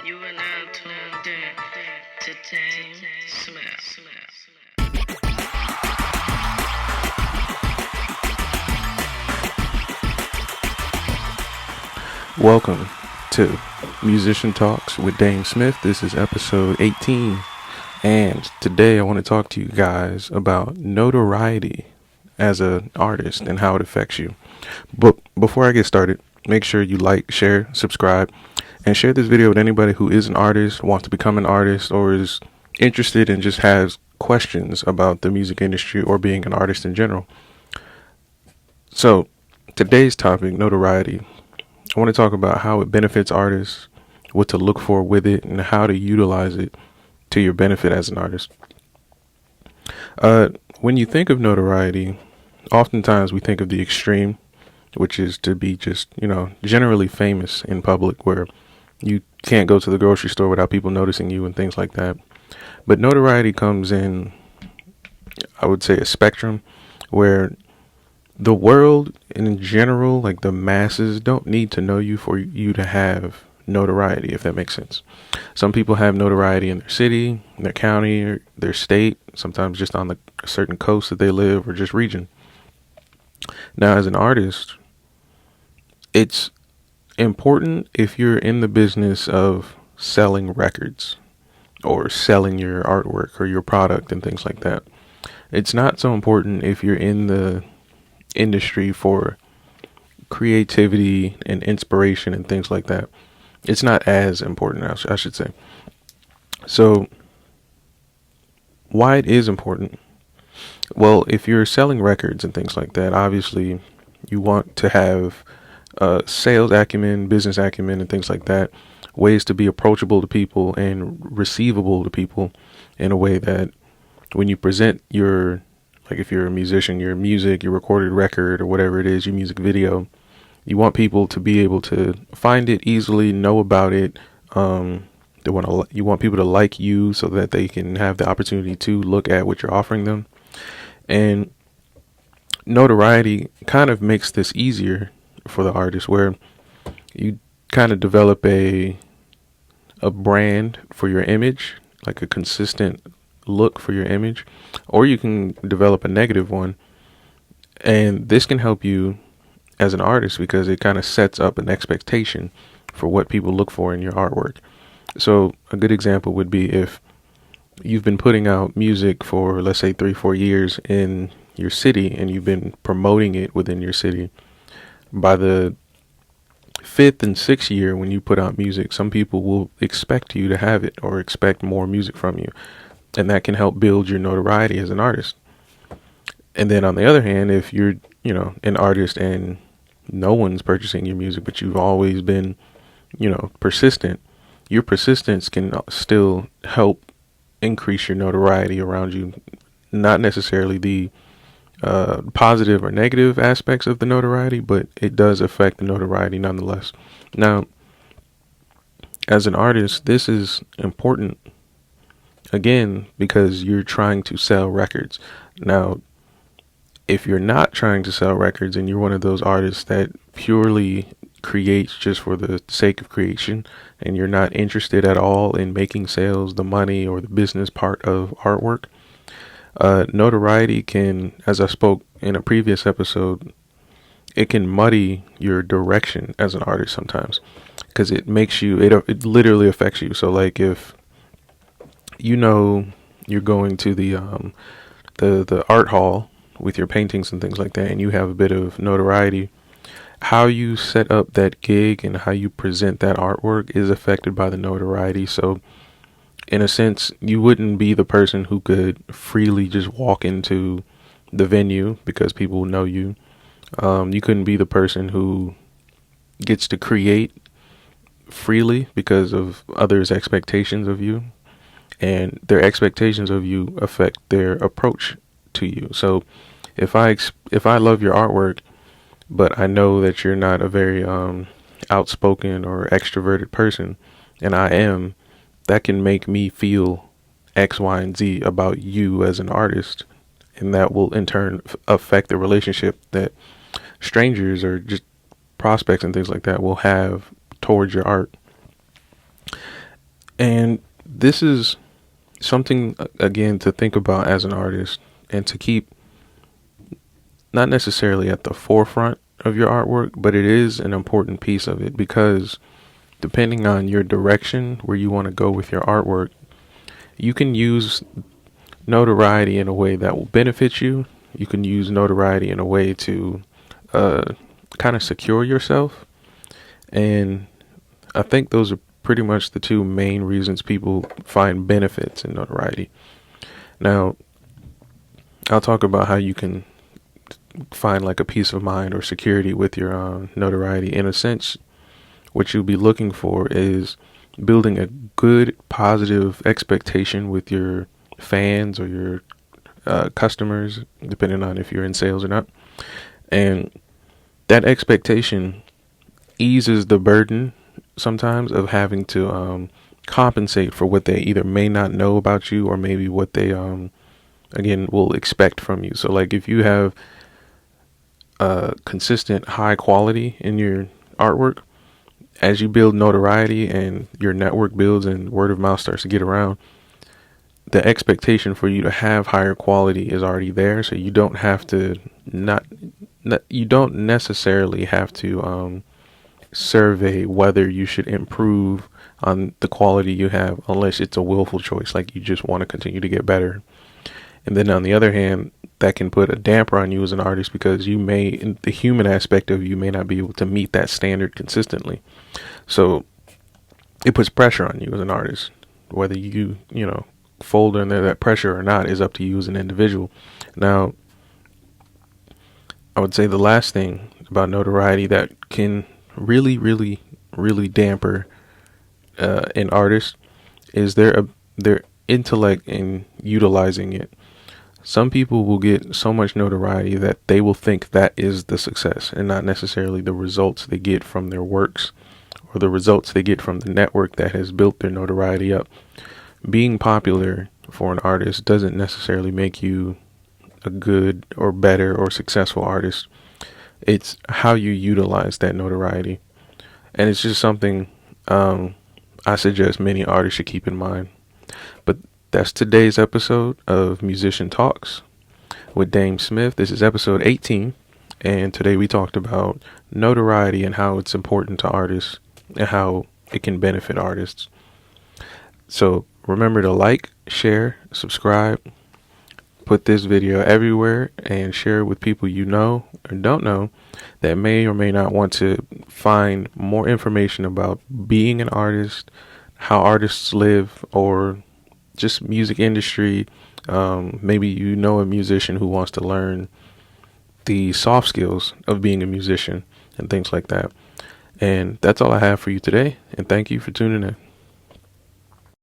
You are now tuned in to DameSmiff. Welcome to Musician Talks with DameSmiff. This is episode 18, and today I want to talk to you guys about notoriety as an artist and how it affects you. But before I get started, make sure you like, share, subscribe, and share this video with anybody who is an artist, wants to become an artist, or is interested and just has questions about the music industry or being an artist in general. So, today's topic, notoriety. I want to talk about how it benefits artists, what to look for with it, and how to utilize it to your benefit as an artist. When you think of notoriety, oftentimes we think of the extreme, which is to be just, generally famous in public, where you can't go to the grocery store without people noticing you and things like that. But notoriety comes in, I would say, a spectrum where the world in general, like the masses, don't need to know you for you to have notoriety, if that makes sense. Some people have notoriety in their city, their county, or their state, sometimes just on the certain coast that they live or just region. Now, as an artist, it's important if you're in the business of selling records or selling your artwork or your product and things like that. It's not so important if you're in the industry for creativity and inspiration and things like that. It's not as important, I should say. So, why it is important? Well, if you're selling records and things like that, obviously you want to have sales acumen, business acumen, and things like that. Ways to be approachable to people and receivable to people in a way that when you present your, like if you're a musician, your music, your recorded record, or whatever it is, your music video, you want people to be able to find it easily, know about it. You want people to like you so that they can have the opportunity to look at what you're offering them. And notoriety kind of makes this easier for the artist, where you kind of develop a brand for your image, like a consistent look for your image, or you can develop a negative one. And this can help you as an artist because it kind of sets up an expectation for what people look for in your artwork. So a good example would be if you've been putting out music for, let's say, 3-4 years in your city, and you've been promoting it within your city. By the 5th and 6th year, when you put out music, some people will expect you to have it or expect more music from you. And that can help build your notoriety as an artist. And then on the other hand, if you're, an artist and no one's purchasing your music, but you've always been, persistent, your persistence can still help increase your notoriety around you. Not necessarily the positive or negative aspects of the notoriety, but it does affect the notoriety nonetheless. Now, as an artist, this is important, again, because you're trying to sell records. Now, if you're not trying to sell records and you're one of those artists that purely creates just for the sake of creation, and you're not interested at all in making sales, the money, or the business part of artwork, notoriety can, as I spoke in a previous episode, it can muddy your direction as an artist sometimes, because it makes you, it literally affects you. So like if you're going to the art hall with your paintings and things like that, and you have a bit of notoriety, how you set up that gig and how you present that artwork is affected by the notoriety. So in a sense, you wouldn't be the person who could freely just walk into the venue because people know you. You couldn't be the person who gets to create freely because of others' expectations of you, and their expectations of you affect their approach to you. So if I love your artwork, but I know that you're not a very outspoken or extroverted person, and I am, that can make me feel X, Y, and Z about you as an artist, and that will in turn affect the relationship that strangers or just prospects and things like that will have towards your art. And this is something, again, to think about as an artist and to keep not necessarily at the forefront of your artwork, but it is an important piece of it, because depending on your direction where you want to go with your artwork, you can use notoriety in a way that will benefit you. You can use notoriety in a way to kind of secure yourself. And I think those are pretty much the two main reasons people find benefits in notoriety. Now, I'll talk about how you can find like a peace of mind or security with your notoriety. In a sense, what you'll be looking for is building a good, positive expectation with your fans or your customers, depending on if you're in sales or not. And that expectation eases the burden sometimes of having to compensate for what they either may not know about you, or maybe what they again will expect from you. So like if you have consistent high quality in your artwork, as you build notoriety and your network builds and word of mouth starts to get around, the expectation for you to have higher quality is already there. So you don't have to you don't necessarily have to survey whether you should improve on the quality you have, unless it's a willful choice, like you just want to continue to get better. And then on the other hand, that can put a damper on you as an artist, because you may, in the human aspect of you, may not be able to meet that standard consistently. So it puts pressure on you as an artist. Whether you fold under that pressure or not is up to you as an individual. Now, I would say the last thing about notoriety that can really, really, really damper an artist is their intellect in utilizing it. Some people will get so much notoriety that they will think that is the success, and not necessarily the results they get from their works or the results they get from the network that has built their notoriety up. Being popular for an artist doesn't necessarily make you a good or better or successful artist. It's how you utilize that notoriety. And it's just something I suggest many artists should keep in mind. But that's today's episode of Musician Talks with DameSmiff. This is episode 18. And today we talked about notoriety and how it's important to artists and how it can benefit artists. So remember to like, share, subscribe, put this video everywhere, and share it with people you know or don't know that may or may not want to find more information about being an artist, how artists live, or just music industry. Maybe you know a musician who wants to learn the soft skills of being a musician and things like that. And that's all I have for you today. And thank you for tuning in.